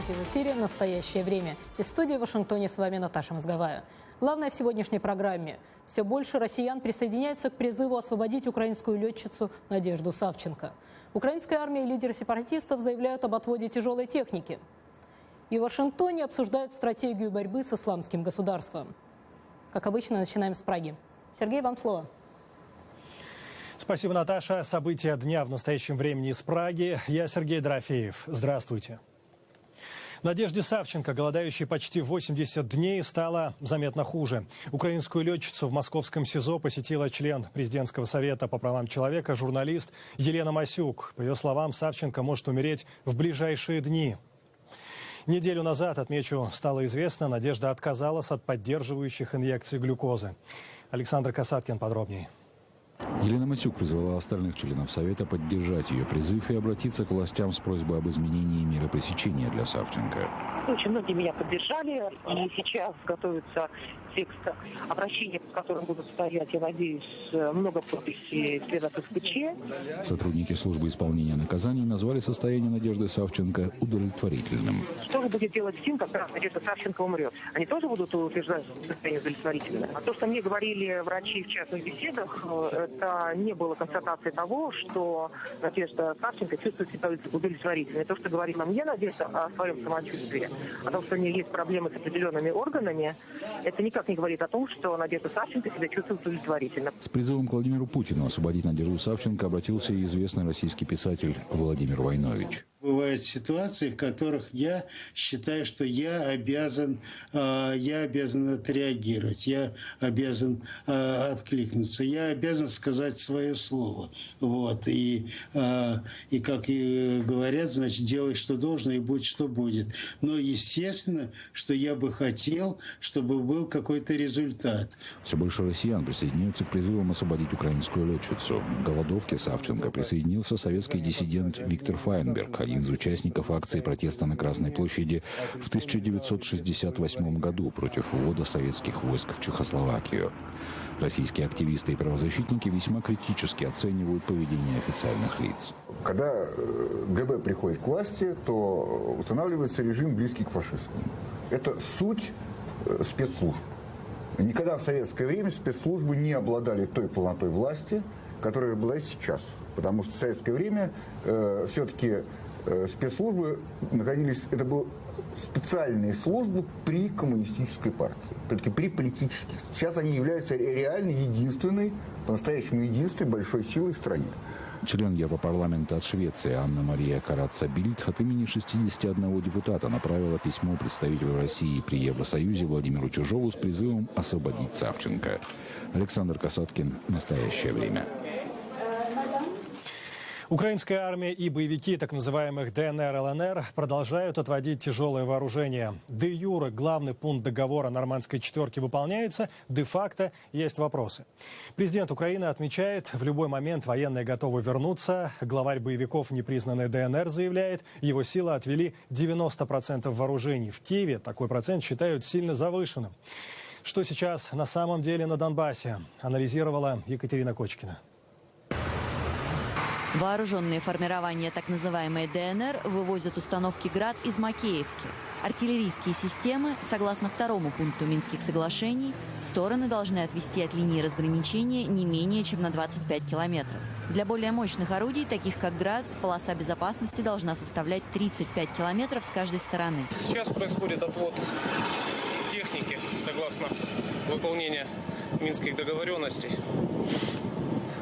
Здравствуйте, в эфире «Настоящее время». Из студии в Вашингтоне с вами Наташа Мозговая. Главное в сегодняшней программе. Все больше россиян присоединяются к призыву освободить украинскую летчицу Надежду Савченко. Украинская армия и лидеры сепаратистов заявляют об отводе тяжелой техники. И в Вашингтоне обсуждают стратегию борьбы с исламским государством. Как обычно, начинаем с Праги. Сергей, вам слово. Спасибо, Наташа. События дня в настоящем времени из Праги. Я Сергей Дорофеев. Здравствуйте. Надежде Савченко, голодающей почти 80 дней, стало заметно хуже. Украинскую летчицу в московском СИЗО посетила член президентского совета по правам человека, журналист Елена Масюк. По ее словам, Савченко может умереть в ближайшие дни. Неделю назад, отмечу, стало известно, Надежда отказалась от поддерживающих инъекций глюкозы. Александр Касаткин подробнее. Елена Масюк призвала остальных членов Совета поддержать ее призыв и обратиться к властям с просьбой об изменении меры пресечения для Савченко. Очень многие меня поддержали, и сейчас готовится текст обращения, под которым будут стоять, я надеюсь, много подписей членов СПЧ. Сотрудники службы исполнения наказаний назвали состояние Надежды Савченко удовлетворительным. Что же будет делать СИН, когда Надежда Савченко умрет? Они тоже будут утверждать, что состояние удовлетворительное? А то, что мне говорили врачи в частных беседах, это не было констатацией того, что Надежда Савченко чувствует себя удовлетворительной. То, что говорит нам Надежда о своем самочувствии, о том, что у нее есть проблемы с определенными органами, это никак не говорит о том, что Надежда Савченко себя чувствует удовлетворительно. С призывом к Владимиру Путину освободить Надежду Савченко обратился и известный российский писатель Владимир Войнович. Бывают ситуации, в которых я считаю, что я обязан отреагировать, я обязан откликнуться, я обязан сказать свое слово. Вот. И как и говорят, значит, делай, что должно, и будь, что будет. Но естественно, что я бы хотел, чтобы был какой-то результат. Все больше россиян присоединяются к призывам освободить украинскую летчицу. К голодовке Савченко присоединился советский диссидент Виктор Файнберг, один из участников акции протеста на Красной площади в 1968 году против увода советских войск в Чехословакию. Российские активисты и правозащитники весьма критически оценивают поведение официальных лиц. Когда ГБ приходит к власти, то устанавливается режим, близкий к фашистскому. Это суть спецслужб. Никогда в советское время спецслужбы не обладали той полнотой власти, которая обладает сейчас. Потому что в советское время все-таки спецслужбы находились, это были специальные службы при коммунистической партии, только при политических. Сейчас они являются реально единственной, по-настоящему единственной большой силой в стране. Член Европарламента от Швеции Анна-Мария Караца-Бильд от имени 61 депутата направила письмо представителю России при Евросоюзе Владимиру Чужову с призывом освободить Савченко. Александр Касаткин. Настоящее время. Украинская армия и боевики так называемых ДНР, ЛНР продолжают отводить тяжелое вооружение. Де-юре главный пункт договора Нормандской четверки выполняется, де-факто есть вопросы. Президент Украины отмечает, в любой момент военные готовы вернуться. Главарь боевиков непризнанной ДНР заявляет, его силы отвели 90% вооружений. В Киеве такой процент считают сильно завышенным. Что сейчас на самом деле на Донбассе, анализировала Екатерина Кочкина. Вооруженные формирования так называемой ДНР вывозят установки «Град» из Макеевки. Артиллерийские системы, согласно второму пункту Минских соглашений, стороны должны отвести от линии разграничения не менее чем на 25 километров. Для более мощных орудий, таких как «Град», полоса безопасности должна составлять 35 километров с каждой стороны. Сейчас происходит отвод техники, согласно выполнению Минских договоренностей.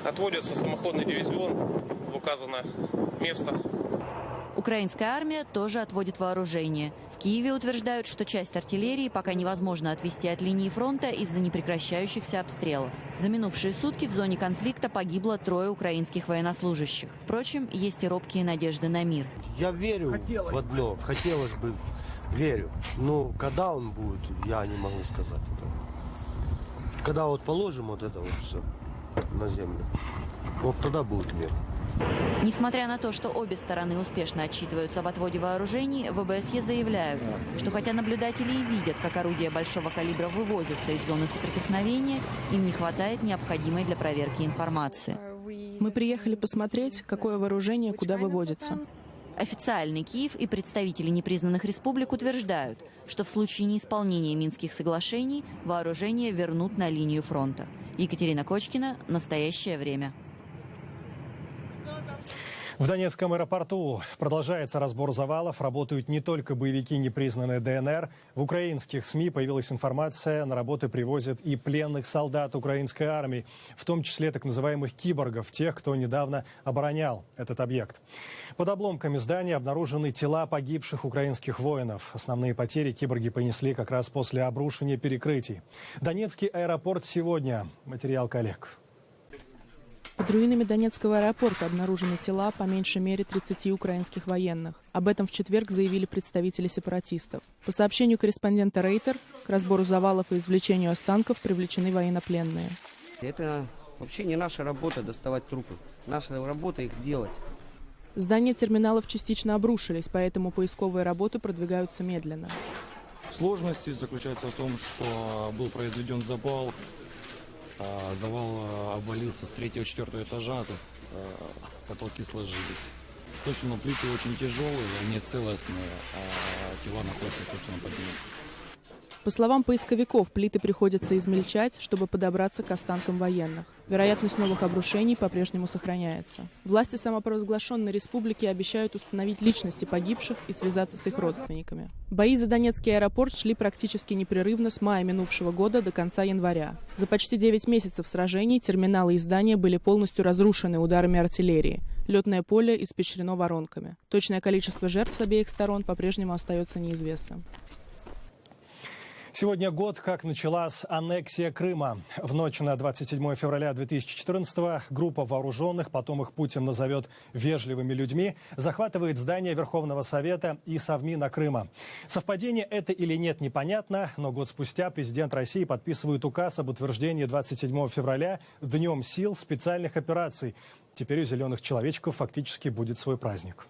Отводится самоходный дивизион в указанное место. Украинская армия тоже отводит вооружение. В Киеве утверждают, что часть артиллерии пока невозможно отвести от линии фронта из-за непрекращающихся обстрелов. За минувшие сутки в зоне конфликта погибло 3 украинских военнослужащих. Впрочем, есть и робкие надежды на мир. Я верю в одно, хотелось бы, верю. Но когда он будет, я не могу сказать. Когда вот положим вот это вот все на землю, вот тогда будет мир. Несмотря на то, что обе стороны успешно отчитываются об отводе вооружений, в ВБСЕ заявляют, что хотя наблюдатели и видят, как орудия большого калибра вывозятся из зоны соприкосновения, им не хватает необходимой для проверки информации. Мы приехали посмотреть, какое вооружение куда выводится. Официальный Киев и представители непризнанных республик утверждают, что в случае неисполнения Минских соглашений вооружение вернут на линию фронта. Екатерина Кочкина, «Настоящее время». В Донецком аэропорту продолжается разбор завалов. Работают не только боевики непризнанной ДНР. В украинских СМИ появилась информация, на работы привозят и пленных солдат украинской армии, в том числе так называемых киборгов, тех, кто недавно оборонял этот объект. Под обломками здания обнаружены тела погибших украинских воинов. Основные потери киборги понесли как раз после обрушения перекрытий. Донецкий аэропорт сегодня. Материал коллег. Под руинами Донецкого аэропорта обнаружены тела по меньшей мере 30 украинских военных. Об этом в четверг заявили представители сепаратистов. По сообщению корреспондента Рейтер, к разбору завалов и извлечению останков привлечены военнопленные. Это вообще не наша работа доставать трупы. Наша работа их делать. Здания терминалов частично обрушились, поэтому поисковые работы продвигаются медленно. Сложность заключается в том, что был произведен завал. Завал обвалился с 3-4 этажа, потолки сложились. Собственно, плиты очень тяжелые, они целостные, а тела находятся, собственно, под ними. По словам поисковиков, плиты приходится измельчать, чтобы подобраться к останкам военных. Вероятность новых обрушений по-прежнему сохраняется. Власти самопровозглашенной республики обещают установить личности погибших и связаться с их родственниками. Бои за Донецкий аэропорт шли практически непрерывно с мая минувшего года до конца января. За почти 9 месяцев сражений терминалы и здания были полностью разрушены ударами артиллерии. Летное поле испещрено воронками. Точное количество жертв с обеих сторон по-прежнему остается неизвестным. Сегодня год, как началась аннексия Крыма. В ночь на 27 февраля 2014-го группа вооруженных, потом их Путин назовет вежливыми людьми, захватывает здание Верховного Совета и Совмина Крыма. Совпадение это или нет, непонятно, но год спустя президент России подписывает указ об утверждении 27 февраля Днем сил специальных операций. Теперь у зеленых человечков фактически будет свой праздник.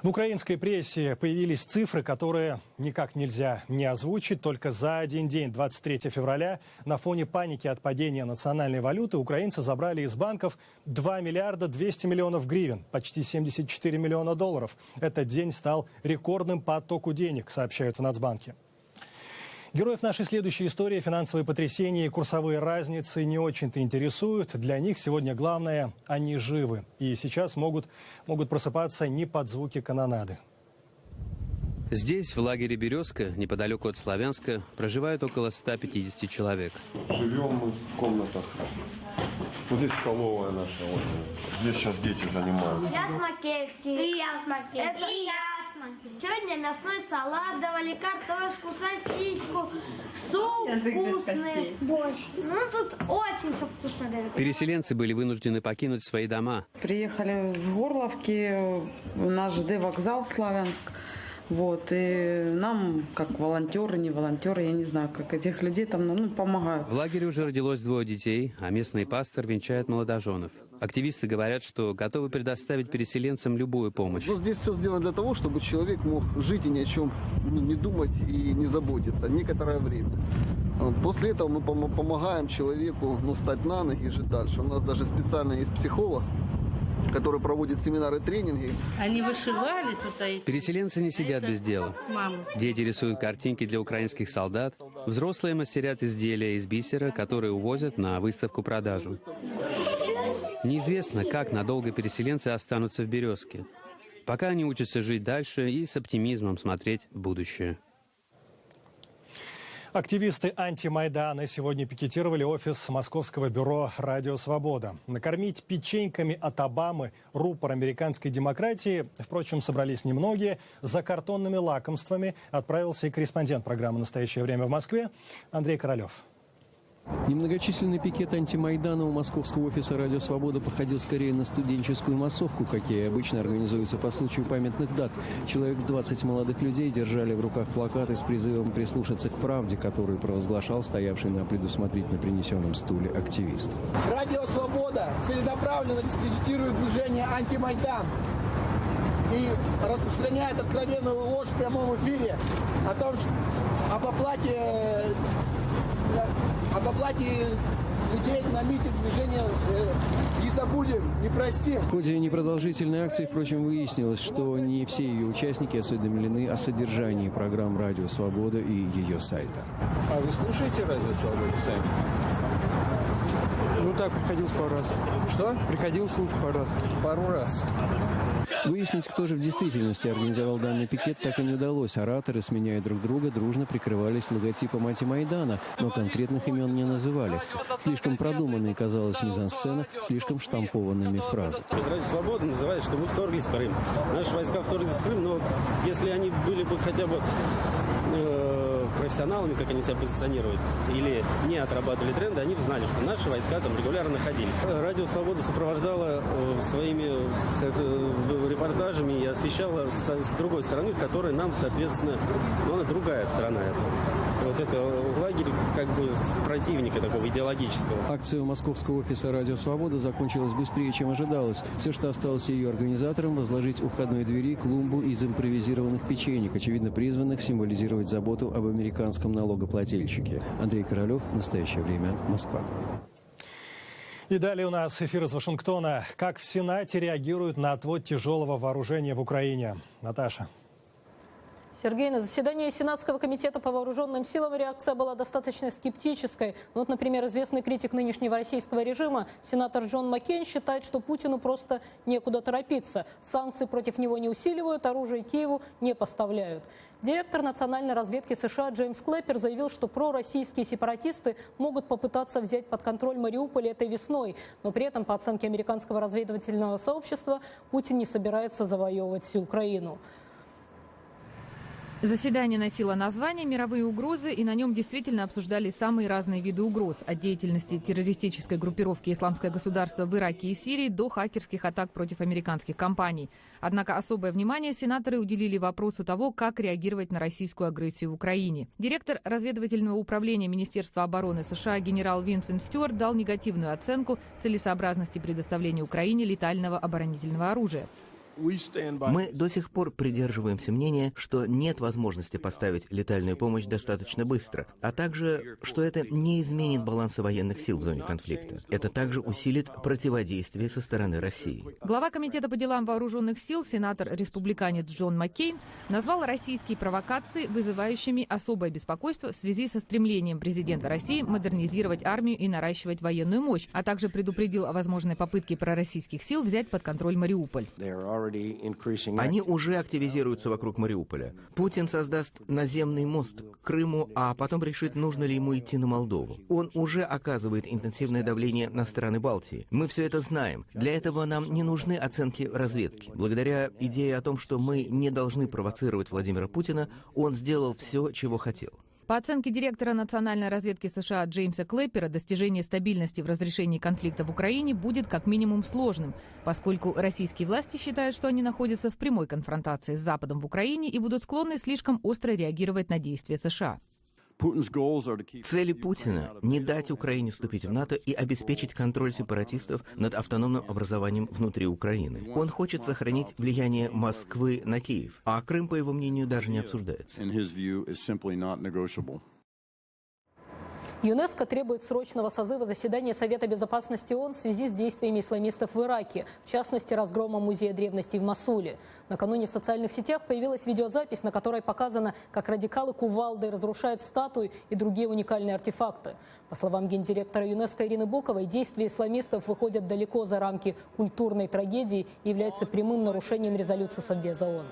В украинской прессе появились цифры, которые никак нельзя не озвучить. Только за один день, 23 февраля, на фоне паники от падения национальной валюты, украинцы забрали из банков 2 миллиарда 200 миллионов гривен, почти 74 миллиона долларов. Этот день стал рекордным по оттоку денег, сообщают в Нацбанке. Героев нашей следующей истории финансовые потрясения и курсовые разницы не очень-то интересуют. Для них сегодня главное – они живы. И сейчас могут просыпаться не под звуки канонады. Здесь, в лагере «Березка», неподалеку от Славянска, проживают около 150 человек. Живем мы в комнатах. Вот здесь столовая наша. Вот. Здесь сейчас дети занимаются. Я с Макеевки. И я с Макеевки. И я с Макеевки. Сегодня мясной салат давали, картошку, сосиску, суп вкусный, борщ. Ну, тут очень все вкусно дают. Переселенцы были вынуждены покинуть свои дома. Приехали с Горловки, на ЖД вокзал Славянск. Вот, и нам, как волонтеры, не волонтеры, я не знаю, как этих людей там помогают. В лагере уже родилось 2 детей, а местный пастор венчает молодоженов. Активисты говорят, что готовы предоставить переселенцам любую помощь. Но здесь все сделано для того, чтобы человек мог жить и ни о чем не думать и не заботиться некоторое время. После этого мы помогаем человеку стать на ноги и жить дальше. У нас даже специально есть психолог, который проводит семинары, тренинги. Они вышивали тут. Переселенцы не сидят без дела. Дети рисуют картинки для украинских солдат. Взрослые мастерят изделия из бисера, которые увозят на выставку-продажу. Неизвестно, как надолго переселенцы останутся в «Березке». Пока они учатся жить дальше и с оптимизмом смотреть в будущее. Активисты антимайдана сегодня пикетировали офис Московского бюро «Радио Свобода». Накормить печеньками от Обамы рупор американской демократии, впрочем, собрались немногие. За картонными лакомствами отправился и корреспондент программы «Настоящее время» в Москве Андрей Королев. Немногочисленный пикет антимайдана у московского офиса «Радио Свобода» походил скорее на студенческую массовку, какие обычно организуются по случаю памятных дат. Человек 20 молодых людей держали в руках плакаты с призывом прислушаться к правде, которую провозглашал стоявший на предусмотрительно принесенном стуле активист. «Радио Свобода» целенаправленно дискредитирует движение «Антимайдан» и распространяет откровенную ложь в прямом эфире об оплате людей на митинг движения не забудем, не простим. В ходе непродолжительной акции, впрочем, выяснилось, что не все ее участники осведомлены о содержании программ «Радио Свобода» и ее сайта. А вы слушаете «Радио Свобода» сами? Ну так, приходилось пару раз. Что? Приходилось слушать пару раз. Пару раз. Выяснить, кто же в действительности организовал данный пикет, так и не удалось. Ораторы, сменяя друг друга, дружно прикрывались логотипом антимайдана, но конкретных имен не называли. Слишком продуманной казалась мизансцена, слишком штампованными фразы. Радио Свобода называет, что мы вторглись в Крым. Наши войска вторглись в Крым, но если они были бы хотя бы профессионалами, как они себя позиционируют, или не отрабатывали тренды, они бы знали, что наши войска там регулярно находились. Радио Свобода сопровождала своими репортажами и освещала с другой стороны, которая нам, соответственно, она другая сторона. Вот это лагерь как бы противника такого идеологического. Акция московского офиса «Радио Свобода» закончилась быстрее, чем ожидалось. Все, что осталось ее организаторам, возложить у входной двери клумбу из импровизированных печенек, очевидно призванных символизировать заботу об американском налогоплательщике. Андрей Королев, «Настоящее время», Москва. И далее у нас эфир из Вашингтона. Как в Сенате реагируют на отвод тяжелого вооружения в Украине? Наташа. Сергей, на заседании Сенатского комитета по вооруженным силам реакция была достаточно скептической. Вот, например, известный критик нынешнего российского режима, сенатор Джон Маккейн, считает, что Путину просто некуда торопиться. Санкции против него не усиливают, оружие Киеву не поставляют. Директор национальной разведки США Джеймс Клэппер заявил, что пророссийские сепаратисты могут попытаться взять под контроль Мариуполь этой весной. Но при этом, по оценке американского разведывательного сообщества, Путин не собирается завоевывать всю Украину. Заседание носило название «Мировые угрозы», и на нем действительно обсуждали самые разные виды угроз. От деятельности террористической группировки «Исламское государство» в Ираке и Сирии до хакерских атак против американских компаний. Однако особое внимание сенаторы уделили вопросу того, как реагировать на российскую агрессию в Украине. Директор разведывательного управления Министерства обороны США генерал Винсент Стюарт дал негативную оценку целесообразности предоставления Украине летального оборонительного оружия. Мы до сих пор придерживаемся мнения, что нет возможности поставить летальную помощь достаточно быстро, а также, что это не изменит баланса военных сил в зоне конфликта. Это также усилит противодействие со стороны России. Глава Комитета по делам вооруженных сил, сенатор-республиканец Джон Маккейн, назвал российские провокации вызывающими особое беспокойство в связи со стремлением президента России модернизировать армию и наращивать военную мощь, а также предупредил о возможной попытке пророссийских сил взять под контроль Мариуполь. Они уже активизируются вокруг Мариуполя. Путин создаст наземный мост к Крыму, а потом решит, нужно ли ему идти на Молдову. Он уже оказывает интенсивное давление на страны Балтии. Мы все это знаем. Для этого нам не нужны оценки разведки. Благодаря идее о том, что мы не должны провоцировать Владимира Путина, он сделал все, чего хотел. По оценке директора национальной разведки США Джеймса Клэппера, достижение стабильности в разрешении конфликта в Украине будет как минимум сложным, поскольку российские власти считают, что они находятся в прямой конфронтации с Западом в Украине и будут склонны слишком остро реагировать на действия США. Цели Путина – не дать Украине вступить в НАТО и обеспечить контроль сепаратистов над автономным образованием внутри Украины. Он хочет сохранить влияние Москвы на Киев, а Крым, по его мнению, даже не обсуждается. ЮНЕСКО требует срочного созыва заседания Совета безопасности ООН в связи с действиями исламистов в Ираке, в частности, разгромом музея древностей в Мосуле. Накануне в социальных сетях появилась видеозапись, на которой показано, как радикалы кувалдой разрушают статуи и другие уникальные артефакты. По словам гендиректора ЮНЕСКО Ирины Боковой, действия исламистов выходят далеко за рамки культурной трагедии и являются прямым нарушением резолюции Совбеза ООН.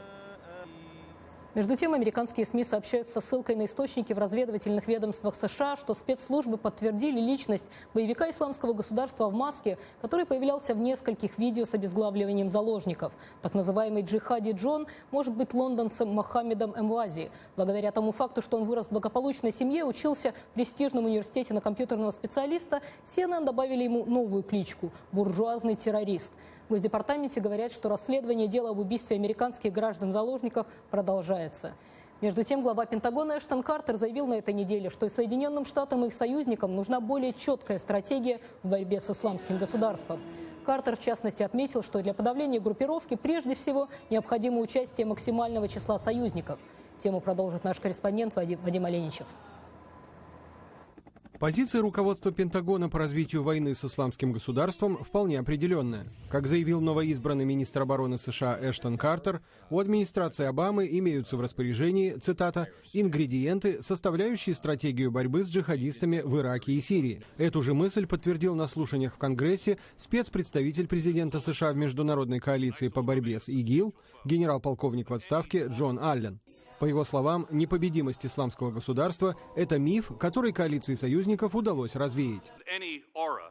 Между тем, американские СМИ сообщают со ссылкой на источники в разведывательных ведомствах США, что спецслужбы подтвердили личность боевика исламского государства в маске, который появлялся в нескольких видео с обезглавливанием заложников. Так называемый Джихади Джон может быть лондонцем Мохаммедом Эмвази. Благодаря тому факту, что он вырос в благополучной семье, учился в престижном университете на компьютерного специалиста, CNN добавили ему новую кличку – буржуазный террорист. В Госдепартаменте говорят, что расследование дела об убийстве американских граждан-заложников продолжается. Между тем, глава Пентагона Эштон Картер заявил на этой неделе, что и Соединенным Штатам и их союзникам нужна более четкая стратегия в борьбе с исламским государством. Картер, в частности, отметил, что для подавления группировки прежде всего необходимо участие максимального числа союзников. Тему продолжит наш корреспондент Вадим Оленичев. Позиция руководства Пентагона по развитию войны с исламским государством вполне определенная. Как заявил новоизбранный министр обороны США Эштон Картер, у администрации Обамы имеются в распоряжении, цитата, «ингредиенты, составляющие стратегию борьбы с джихадистами в Ираке и Сирии». Эту же мысль подтвердил на слушаниях в Конгрессе спецпредставитель президента США в международной коалиции по борьбе с ИГИЛ, генерал-полковник в отставке Джон Аллен. По его словам, непобедимость исламского государства – это миф, который коалиции союзников удалось развеять.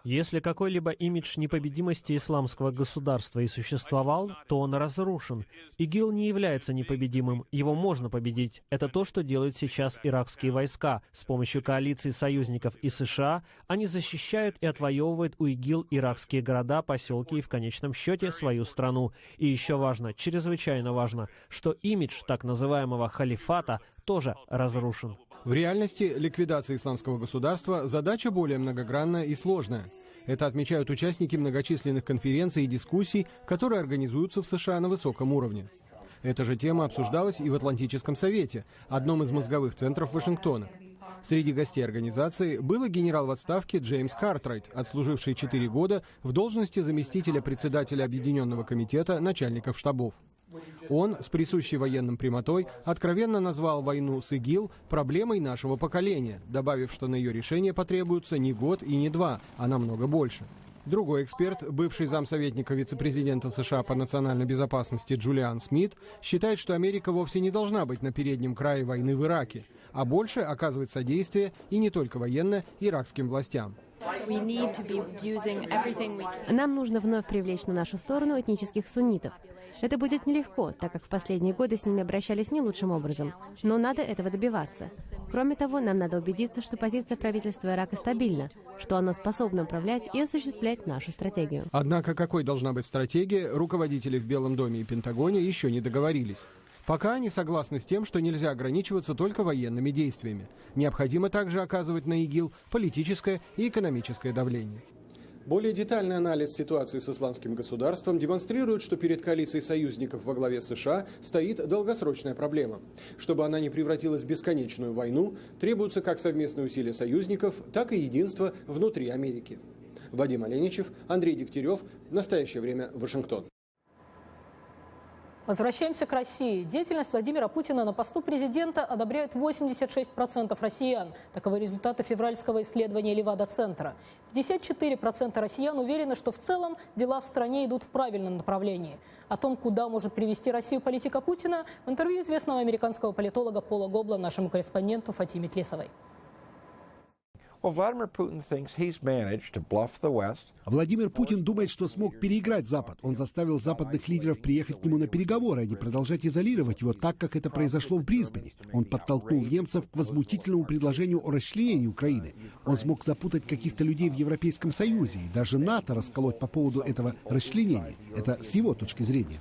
Если какой-либо имидж непобедимости исламского государства и существовал, то он разрушен. ИГИЛ не является непобедимым, его можно победить. Это то, что делают сейчас иракские войска. С помощью коалиции союзников и США они защищают и отвоевывают у ИГИЛ иракские города, поселки и в конечном счете свою страну. И еще важно, чрезвычайно важно, что имидж так называемого халифата тоже разрушен. В реальности ликвидация исламского государства – задача более многогранная и сложная. Это отмечают участники многочисленных конференций и дискуссий, которые организуются в США на высоком уровне. Эта же тема обсуждалась и в Атлантическом совете, одном из мозговых центров Вашингтона. Среди гостей организации был и генерал в отставке Джеймс Картрайт, отслуживший 4 года в должности заместителя председателя Объединенного комитета начальников штабов. Он, с присущей военным прямотой, откровенно назвал войну с ИГИЛ проблемой нашего поколения, добавив, что на ее решение потребуется не год и не 2, а намного больше. Другой эксперт, бывший замсоветника вице-президента США по национальной безопасности Джулиан Смит, считает, что Америка вовсе не должна быть на переднем крае войны в Ираке, а больше оказывать содействие, и не только военное, иракским властям. Нам нужно вновь привлечь на нашу сторону этнических суннитов. Это будет нелегко, так как в последние годы с ними обращались не лучшим образом. Но надо этого добиваться. Кроме того, нам надо убедиться, что позиция правительства Ирака стабильна, что оно способно управлять и осуществлять нашу стратегию. Однако какой должна быть стратегия, руководители в Белом доме и Пентагоне еще не договорились. Пока они согласны с тем, что нельзя ограничиваться только военными действиями. Необходимо также оказывать на ИГИЛ политическое и экономическое давление. Более детальный анализ ситуации с исламским государством демонстрирует, что перед коалицией союзников во главе США стоит долгосрочная проблема. Чтобы она не превратилась в бесконечную войну, требуются как совместные усилия союзников, так и единство внутри Америки. Вадим Оленичев, Андрей Дегтярев. В настоящее время Вашингтон. Возвращаемся к России. Деятельность Владимира Путина на посту президента одобряют 86% россиян. Таковы результаты февральского исследования Левада-центра. 54% россиян уверены, что в целом дела в стране идут в правильном направлении. О том, куда может привести Россию политика Путина, в интервью известного американского политолога Пола Гобла нашему корреспонденту Фатиме Тлесовой. Владимир Путин думает, что смог переиграть Запад. Он заставил западных лидеров приехать к нему на переговоры, а не продолжать изолировать его так, как это произошло в Брисбене. Он подтолкнул немцев к возмутительному предложению о расчленении Украины. Он смог запутать каких-то людей в Европейском Союзе и даже НАТО расколоть по поводу этого расчленения. Это с его точки зрения.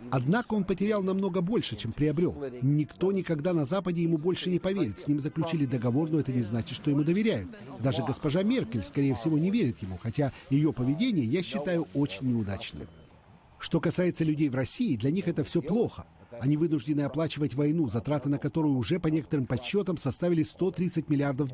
Однако он потерял намного больше, чем приобрел. Никто никогда на Западе ему больше не поверит. С ним заключили договор, но это не значит, что ему доверяют. Даже госпожа Меркель, скорее всего, не верит ему, хотя ее поведение я считаю очень неудачным. Что касается людей в России, для них это все плохо. Они вынуждены оплачивать войну, затраты на которую уже по некоторым подсчетам составили $130 миллиардов.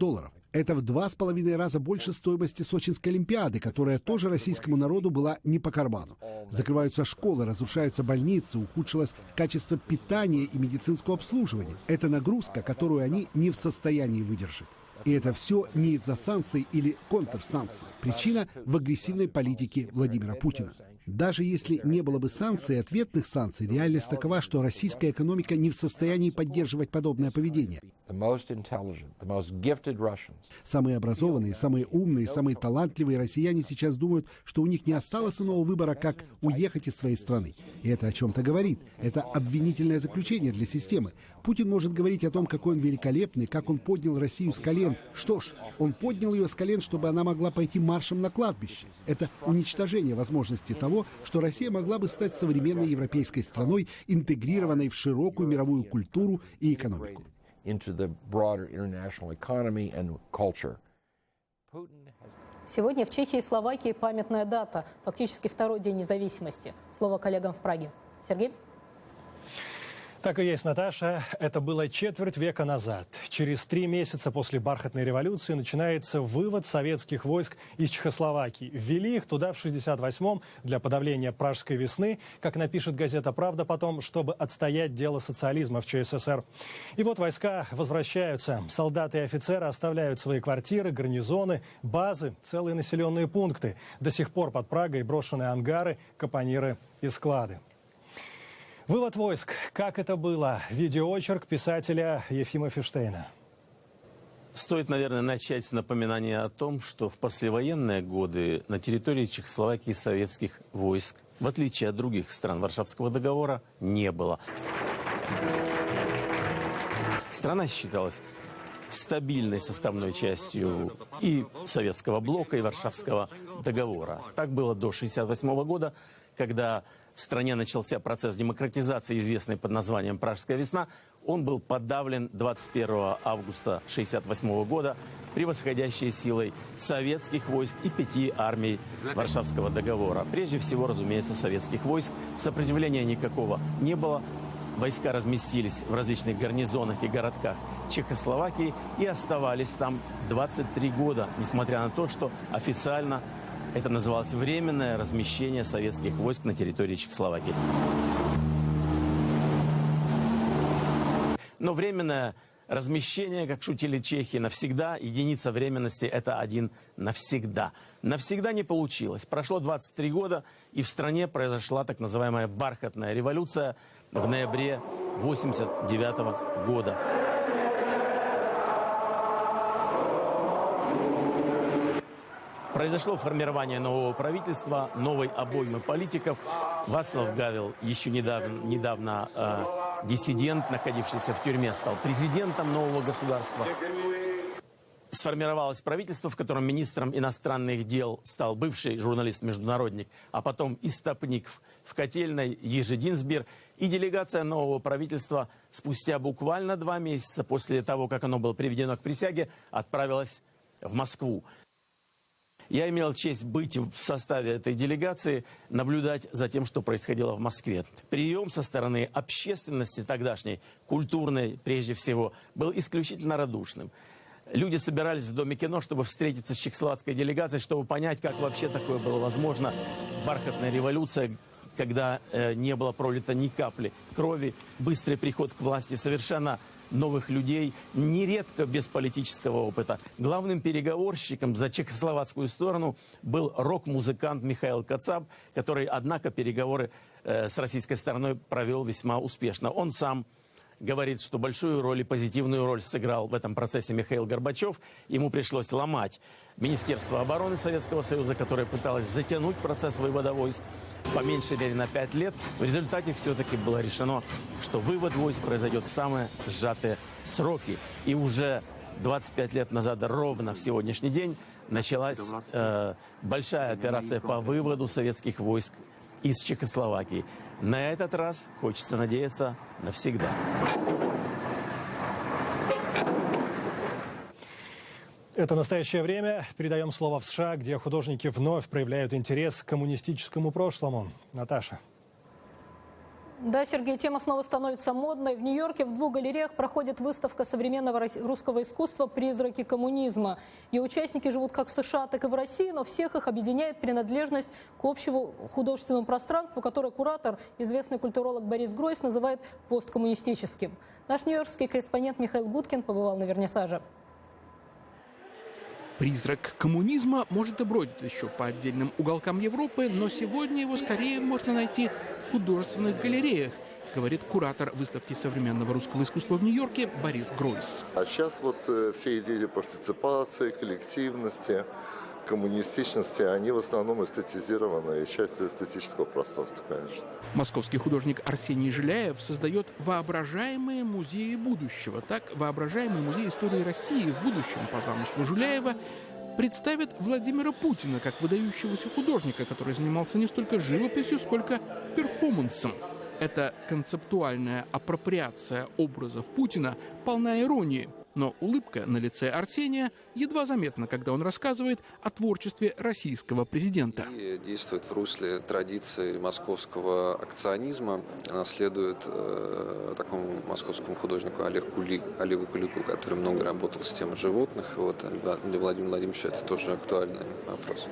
Это в 2,5 раза больше стоимости Сочинской Олимпиады, которая тоже российскому народу была не по карману. Закрываются школы, разрушаются больницы, ухудшилось качество питания и медицинского обслуживания. Это нагрузка, которую они не в состоянии выдержать. И это все не из-за санкций или контрсанкций. Причина в агрессивной политике Владимира Путина. Даже если не было бы санкций и ответных санкций, реальность такова, что российская экономика не в состоянии поддерживать подобное поведение. Самые образованные, самые умные, самые талантливые россияне сейчас думают, что у них не осталось иного выбора, как уехать из своей страны. И это о чем-то говорит. Это обвинительное заключение для системы. Путин может говорить о том, какой он великолепный, как он поднял Россию с колен. Что ж, он поднял ее с колен, чтобы она могла пойти маршем на кладбище. Это уничтожение возможности того, что Россия могла бы стать современной европейской страной, интегрированной в широкую мировую культуру и экономику. Сегодня в Чехии и Словакии памятная дата, фактически второй день независимости. Слово коллегам в Праге. Сергей? Так и есть, Наташа. Это было четверть века назад. Через 3 месяца после бархатной революции начинается вывод советских войск из Чехословакии. Ввели их туда в 1968-м для подавления Пражской весны, как напишет газета «Правда» потом, чтобы отстоять дело социализма в ЧССР. И вот войска возвращаются. Солдаты и офицеры оставляют свои квартиры, гарнизоны, базы, целые населенные пункты. До сих пор под Прагой брошены ангары, капониры и склады. Вывод войск. Как это было? Видеоочерк писателя Ефима Фиштейна. Стоит, наверное, начать с напоминания о том, что в послевоенные годы на территории Чехословакии советских войск, в отличие от других стран Варшавского договора, не было. Страна считалась стабильной составной частью и советского блока, и Варшавского договора. Так было до 1968 года, когда в стране начался процесс демократизации, известный под названием «Пражская весна». Он был подавлен 21 августа 1968 года превосходящей силой советских войск и 5 армий Варшавского договора. Прежде всего, разумеется, советских войск. Сопротивления никакого не было. Войска разместились в различных гарнизонах и городках Чехословакии и оставались там 23 года, несмотря на то, что официально это называлось временное размещение советских войск на территории Чехословакии. Но временное размещение, как шутили чехи, навсегда, единица временности – это один навсегда. Навсегда не получилось. Прошло 23 года, и в стране произошла так называемая бархатная революция в ноябре 1989 года. Произошло формирование нового правительства, новой обоймы политиков. Вацлав Гавел, еще недавно диссидент, находившийся в тюрьме, стал президентом нового государства. Сформировалось правительство, в котором министром иностранных дел стал бывший журналист-международник, а потом истопник в котельной Ежи Динсбер. И делегация нового правительства спустя буквально 2 месяца после того, как оно было приведено к присяге, отправилась в Москву. Я имел честь быть в составе этой делегации, наблюдать за тем, что происходило в Москве. Прием со стороны общественности тогдашней, культурной прежде всего, был исключительно радушным. Люди собирались в Доме кино, чтобы встретиться с чехословацкой делегацией, чтобы понять, как вообще такое было возможно. Бархатная революция, когда не было пролито ни капли крови, быстрый приход к власти совершенно новых людей, нередко без политического опыта. Главным переговорщиком за чехословацкую сторону был рок-музыкант Михаил Кацаб, который, однако, переговоры с российской стороной провел весьма успешно. Он сам говорит, что большую роль и позитивную роль сыграл в этом процессе Михаил Горбачев. Ему пришлось ломать Министерство обороны Советского Союза, которое пыталось затянуть процесс вывода войск по меньшей мере на 5 лет. В результате все-таки было решено, что вывод войск произойдет в самые сжатые сроки. И уже 25 лет назад, ровно в сегодняшний день, началась большая операция по выводу советских войск из Чехословакии. На этот раз, хочется надеяться, навсегда. Это «Настоящее время». Передаем слово в США, где художники вновь проявляют интерес к коммунистическому прошлому. Наташа. Да, Сергей, тема снова становится модной. В Нью-Йорке в 2 галереях проходит выставка современного русского искусства «Призраки коммунизма». Ее участники живут как в США, так и в России, но всех их объединяет принадлежность к общему художественному пространству, которое куратор, известный культуролог Борис Гройс, называет посткоммунистическим. Наш нью-йоркский корреспондент Михаил Гудкин побывал на вернисаже. Призрак коммунизма может и бродит еще по отдельным уголкам Европы, но сегодня его скорее можно найти в художественных галереях, говорит куратор выставки современного русского искусства в Нью-Йорке Борис Гройс. А сейчас вот все идеи партиципации, коллективности, коммунистичности, они в основном эстетизированы, и частью эстетического пространства, конечно. Московский художник Арсений Жиляев создает воображаемые музеи будущего. Так, воображаемый музей истории России в будущем, по замыслу Жиляева, представит Владимира Путина как выдающегося художника, который занимался не столько живописью, сколько перформансом. Эта концептуальная апроприация образов Путина полна иронии. Но улыбка на лице Арсения едва заметна, когда он рассказывает о творчестве российского президента. И действует в русле традиции московского акционизма. Она следует такому московскому художнику Олегу Кулику, который много работал с темой животных. Вот, для Владимира Владимировича это тоже актуальный вопрос.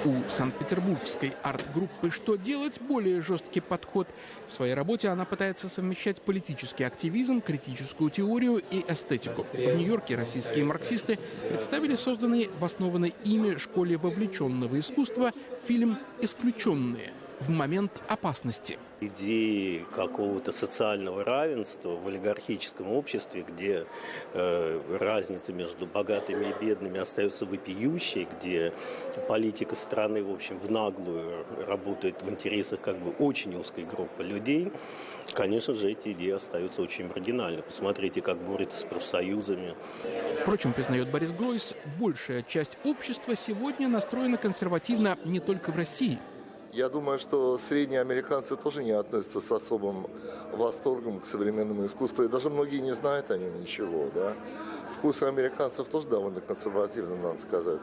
У санкт-петербургской арт-группы «Что делать?» более жесткий подход. В своей работе она пытается совмещать политический активизм, критическую теорию и эстетику. В Нью-Йорке российские марксисты представили созданный в основанной ими школе вовлеченного искусства фильм «Исключенные» в момент опасности. Идеи какого-то социального равенства в олигархическом обществе, где разница между богатыми и бедными остается вопиющей, где политика страны, в общем, в наглую работает в интересах как бы очень узкой группы людей, конечно же, эти идеи остаются очень маргинальны. Посмотрите, как борются с профсоюзами. Впрочем, признает Борис Гройс, большая часть общества сегодня настроена консервативно не только в России. Я думаю, что средние американцы тоже не относятся с особым восторгом к современному искусству. И даже многие не знают о нем ничего. Да? Вкусы американцев тоже довольно консервативны, надо сказать.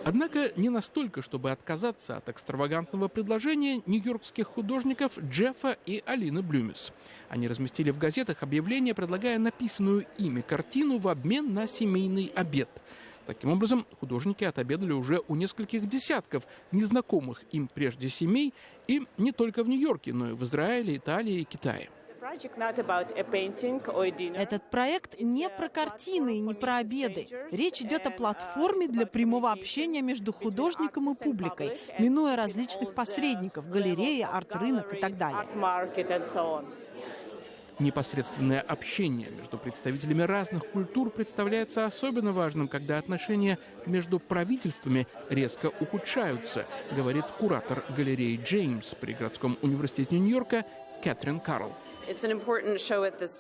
Однако не настолько, чтобы отказаться от экстравагантного предложения нью-йоркских художников Джеффа и Алины Блюмис. Они разместили в газетах объявление, предлагая написанную ими картину в обмен на семейный обед. Таким образом, художники отобедали уже у нескольких десятков незнакомых им прежде семей, и не только в Нью-Йорке, но и в Израиле, Италии и Китае. Этот проект не про картины и не про обеды. Речь идет о платформе для прямого общения между художником и публикой, минуя различных посредников, галереи, арт-рынок и так далее. Непосредственное общение между представителями разных культур представляется особенно важным, когда отношения между правительствами резко ухудшаются, говорит куратор галереи «Джеймс» при городском университете Нью-Йорка Кэтрин Карл.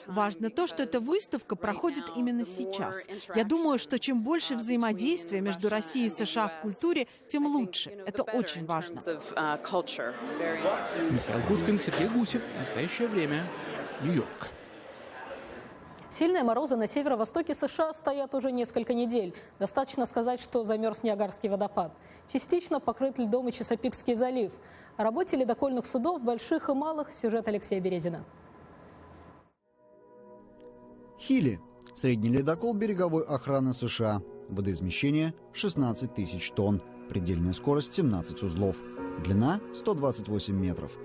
Важно то, что эта выставка проходит именно сейчас. Я думаю, что чем больше взаимодействия между Россией и США в культуре, тем лучше. Это очень важно. Михаил Гудкин, Сергей Гусев. Настоящее время. Нью-Йорк. Сильные морозы на северо-востоке США стоят уже несколько недель. Достаточно сказать, что замерз Ниагарский водопад. Частично покрыт льдом и Чесапикский залив. О работе ледокольных судов, больших и малых, сюжет Алексея Березина. Хилли – средний ледокол береговой охраны США. Водоизмещение 16 тысяч тонн. Предельная скорость 17 узлов. Длина 128 метров.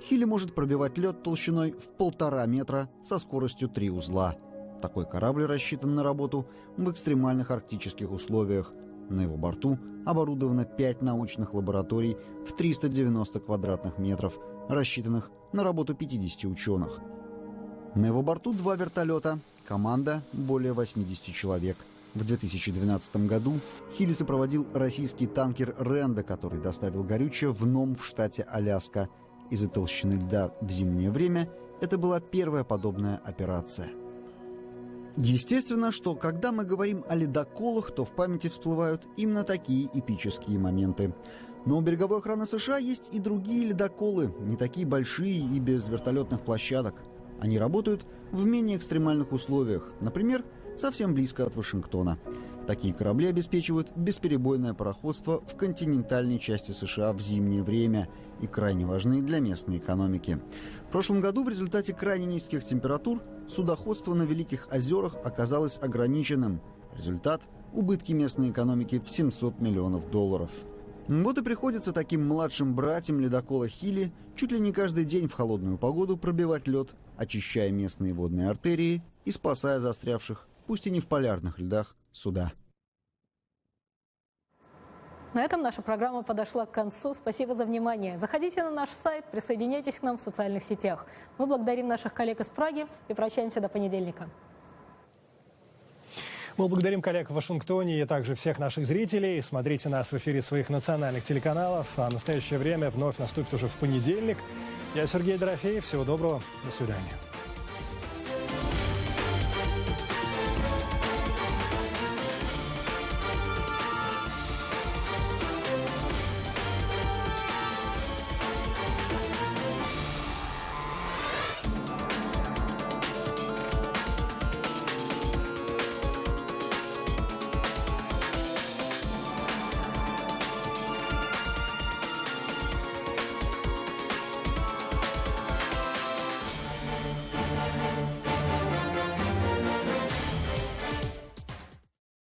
Хилли может пробивать лед толщиной в 1,5 метра со скоростью 3 узла. Такой корабль рассчитан на работу в экстремальных арктических условиях. На его борту оборудовано 5 научных лабораторий в 390 квадратных метров, рассчитанных на работу 50 ученых. На его борту 2 вертолета, команда более 80 человек. В 2012 году Хилли сопроводил российский танкер «Ренда», который доставил горючее в Ном в штате Аляска. Из-за толщины льда в зимнее время это была первая подобная операция. Естественно, что когда мы говорим о ледоколах, то в памяти всплывают именно такие эпические моменты. Но у береговой охраны США есть и другие ледоколы, не такие большие и без вертолетных площадок. Они работают в менее экстремальных условиях, например, совсем близко от Вашингтона. Такие корабли обеспечивают бесперебойное пароходство в континентальной части США в зимнее время и крайне важны для местной экономики. В прошлом году в результате крайне низких температур судоходство на Великих озерах оказалось ограниченным. Результат – убытки местной экономики в $700 миллионов. Вот и приходится таким младшим братьям ледокола Хилли чуть ли не каждый день в холодную погоду пробивать лед, очищая местные водные артерии и спасая застрявших, пусть и не в полярных льдах, суда. На этом наша программа подошла к концу. Спасибо за внимание. Заходите на наш сайт, присоединяйтесь к нам в социальных сетях. Мы благодарим наших коллег из Праги и прощаемся до понедельника. Мы благодарим коллег в Вашингтоне и также всех наших зрителей. Смотрите нас в эфире своих национальных телеканалов. А настоящее время вновь наступит уже в понедельник. Я Сергей Дорофеев. Всего доброго. До свидания.